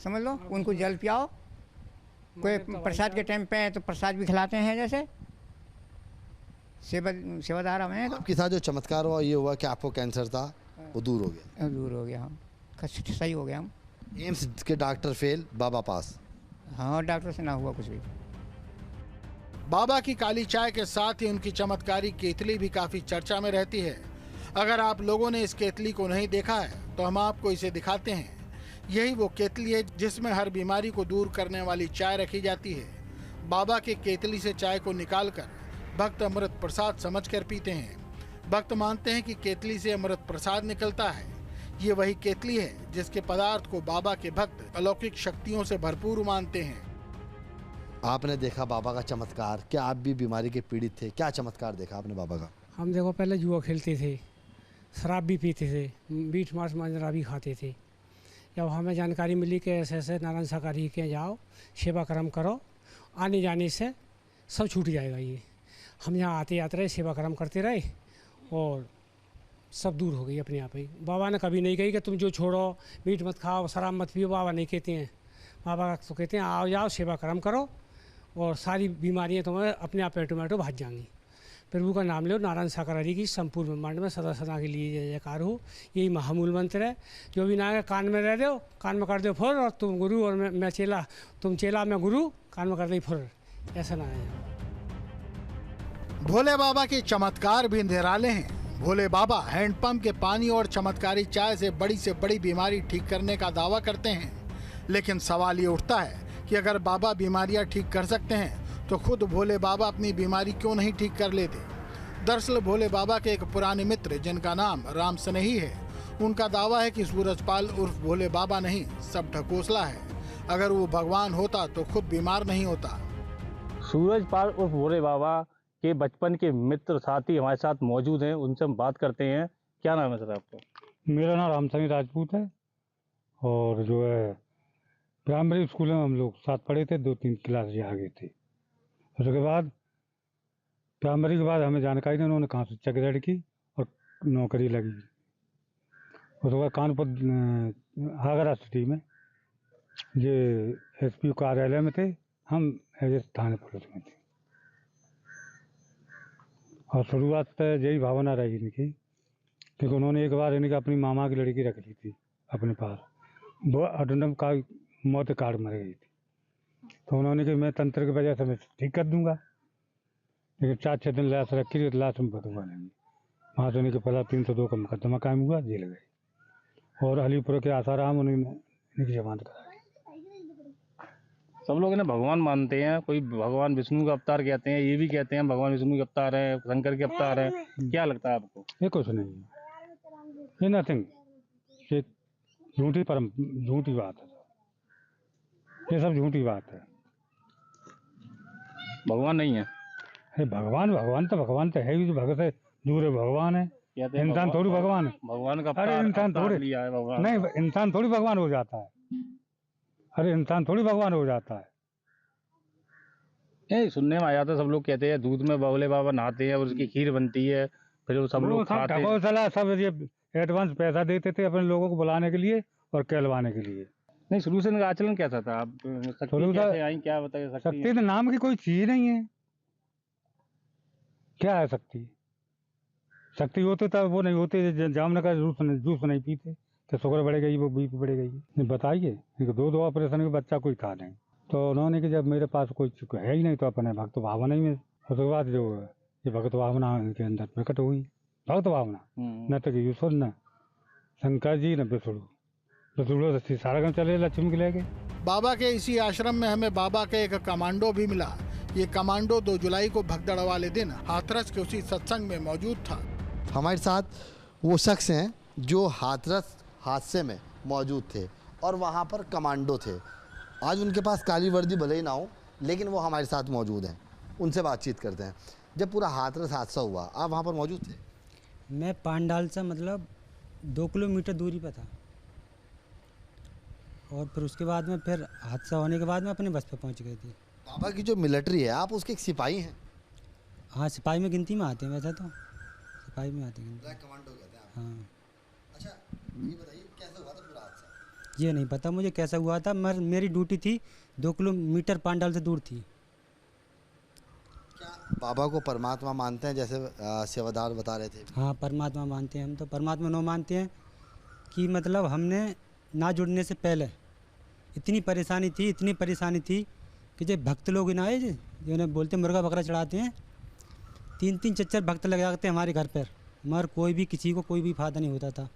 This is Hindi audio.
समझ लो। उनको जल पियाओ, कोई प्रसाद के टाइम पे तो प्रसाद भी खिलाते हैं, जैसे सेवादार हमें। तो आपके साथ जो चमत्कार हुआ ये हुआ कि आपको कैंसर था वो दूर हो गया। दूर हो गया, हम सही हो गया हम। एम्स के डॉक्टर फेल, बाबा पास। हाँ, डॉक्टर से ना हुआ कुछ भी। बाबा की काली चाय के साथ ही उनकी चमत्कारी केतली भी काफी चर्चा में रहती है। अगर आप लोगों ने इस केतली को नहीं देखा है तो हम आपको इसे दिखाते हैं। यही वो केतली है जिसमें हर बीमारी को दूर करने वाली चाय रखी जाती है। बाबा के केतली से चाय को निकालकर भक्त अमृत प्रसाद समझकर पीते हैं। भक्त मानते हैं कि केतली से अमृत प्रसाद निकलता है। ये वही केतली है जिसके पदार्थ को बाबा के भक्त अलौकिक शक्तियों से भरपूर मानते हैं। आपने देखा बाबा का चमत्कार, क्या आप भी बीमारी के पीड़ित थे? क्या चमत्कार देखा आपने बाबा का? हम देखो पहले जुआ खेलते थे, शराब भी पीते थे, मीट मांस मांजरा भी खाते थे। जब हमें जानकारी मिली कि ऐसे ऐसे नारायण शाकाहारी के जाओ, सेवा कर्म करो, आने जाने से सब छूट जाएगा। ये हम यहाँ आते आते रहे, सेवा कर्म करते रहे और सब दूर हो गई अपने आप ही। बाबा ने कभी नहीं कही कि तुम जो छोड़ो, मीट मत खाओ, शराब मत पियो, बाबा नहीं कहते हैं। बाबा तो कहते हैं आओ जाओ, सेवा कर्म करो और सारी बीमारियाँ तुम्हें अपने आप ऑटोमेटिक भाग जाएंगी। प्रभु का नाम लो, नारायण शाकाहारी की संपूर्ण ब्रह्मांड में सदा सदा के लिए जय जयकार हो। यही महामूल मंत्र है। जो भी ना कान में रह दो, कान में कर दो फुर, और तुम गुरु और मैं चेला, तुम चेला मैं गुरु, कान में कर दे फुर, ऐसा ना है। भोले बाबा के चमत्कार भी निराले हैं। भोले बाबा हैंडपंप के पानी और चमत्कारी चाय से बड़ी बीमारी ठीक करने का दावा करते हैं। लेकिन सवाल ये उठता है कि अगर बाबा बीमारियां ठीक कर सकते हैं तो खुद भोले बाबा अपनी बीमारी क्यों नहीं ठीक कर लेते। दरअसल भोले बाबा के एक पुराने मित्र जिनका नाम राम स्नेही है, उनका दावा है कि सूरजपाल उर्फ भोले बाबा नहीं, सब ढकोसला है। अगर वो भगवान होता तो खुद बीमार नहीं होता। सूरजपाल उर्फ भोले बाबा के बचपन के मित्र साथी हमारे साथ मौजूद हैं, उनसे हम बात करते हैं। क्या नाम है सर आपका? मेरा नाम रामसनी राजपूत है और जो है प्राइमरी स्कूल में हम लोग साथ पढ़े थे, 2-3 क्लास आगे थे। उसके बाद प्राइमरी के बाद हमें जानकारी नहीं उन्होंने कहाँ से चकदड़ की और नौकरी लगी। उसके बाद कानपुर आगरा सिटी में ये एसपी कार्यालय में थे, हम एज थाने पुलिस में थे। और शुरुआत से यही भावना रही इनकी, क्योंकि उन्होंने एक बार इनकी अपनी मामा की लड़की रख ली थी अपने पास, वो अडनम का मौत कार्ड मर गई थी। तो उन्होंने कि मैं तंत्र की वजह से मैं ठीक कर दूंगा, लेकिन 4-6 दिन लाश रखी थी, लाश में बदबू लेंगे। वहाँ से उनके पहला 302 का मुकदमा कायम हुआ, जेल गए और अलीपुर के आसाराम उन्होंने इनकी जमानत कराई। सब लोग इन्हें भगवान मानते हैं, कोई भगवान विष्णु का अवतार कहते हैं, ये भी कहते हैं भगवान विष्णु के अवतार है, शंकर के अवतार है। क्या लगता है आपको? ये कुछ नहीं है, ये नथिंग, ये झूठी बात है, ये सब झूठी बात है। भगवान नहीं है। भगवान तो है ही, जो भगत है दूर है भगवान है। इंसान थोड़ी भगवान है। भगवान का अरे इंसान थोड़ी लिया है भगवान। नहीं, इंसान थोड़ी भगवान हो जाता है। अरे इंसान थोड़ी भगवान हो जाता है। नहीं, सुनने में आया था, सब लोग कहते हैं दूध में भोले बाबा नहाते हैं और उसकी खीर बनती है, फिर वो सब लोग खाते हैं। सब ये एडवांस पैसा देते थे अपने लोगों को बुलाने के लिए और कहलवाने के लिए। नहीं, शुरू से इनका आचरण कैसा था? आप शक्ति कैसे आई, क्या बताइए? शक्ति तो नाम की कोई चीज नहीं है। क्या है शक्ति? शक्ति होते तब वो नहीं होते, जामने का जूस नहीं पीते तो शुगर बढ़ गई, वो बीपी बढ़ गई। बताइए, 2 ऑपरेशन के बच्चा कोई था नहीं, तो उन्होंने कि जब मेरे पास कोई है ही नहीं तो अपने भक्त भावना ही में, उसके बाद जो ये भक्त भावना उनके अंदर प्रकट हुई। भक्त भावना न तो ईश्वर, न शंकर जी, न विष्णु से सारा चले लक्ष्मी के लेके। बाबा के इसी आश्रम में हमें बाबा के एक कमांडो भी मिला। ये कमांडो 2 जुलाई को भगदड़ वाले दिन हाथरस के उसी सत्संग में मौजूद था। हमारे साथ वो शख्स हैं जो हाथरस हादसे में मौजूद थे और वहाँ पर कमांडो थे। आज उनके पास काली वर्दी भले ही ना हो, लेकिन वो हमारे साथ मौजूद हैं। उनसे बातचीत करते हैं। जब पूरा हाथरस हादसा हुआ, आप वहाँ पर मौजूद थे? मैं पांडाल से मतलब 2 किलोमीटर दूरी पर था और फिर उसके बाद में फिर हादसा होने के बाद में अपने बस पे पहुँच गई थी। बाबा की जो मिलिट्री है, आप उसके एक सिपाही हैं? हाँ, सिपाही में गिनती में आते हैं, वैसे तो सिपाही में आते हैं। ब्लैक कमांडो कहते हैं आप? हाँ। अच्छा, ये बताइए कैसे हुआ था पूरा हादसा? ये नहीं पता मुझे कैसा हुआ था। मेरी ड्यूटी थी 2 किलोमीटर पांडाल से दूर थी। बाबा को परमात्मा मानते हैं, जैसे सेवादार बता रहे थे? हाँ, परमात्मा मानते हैं हम तो। परमात्मा नो मानते हैं कि मतलब हमने ना जुड़ने से पहले इतनी परेशानी थी कि जब भक्त लोग ना आए जिन्हें बोलते मुर्गा बकरा चढ़ाते हैं, 3-3 4-4 भक्त लग जाते हैं हमारे घर पर, मगर कोई भी किसी को कोई भी फायदा नहीं होता था।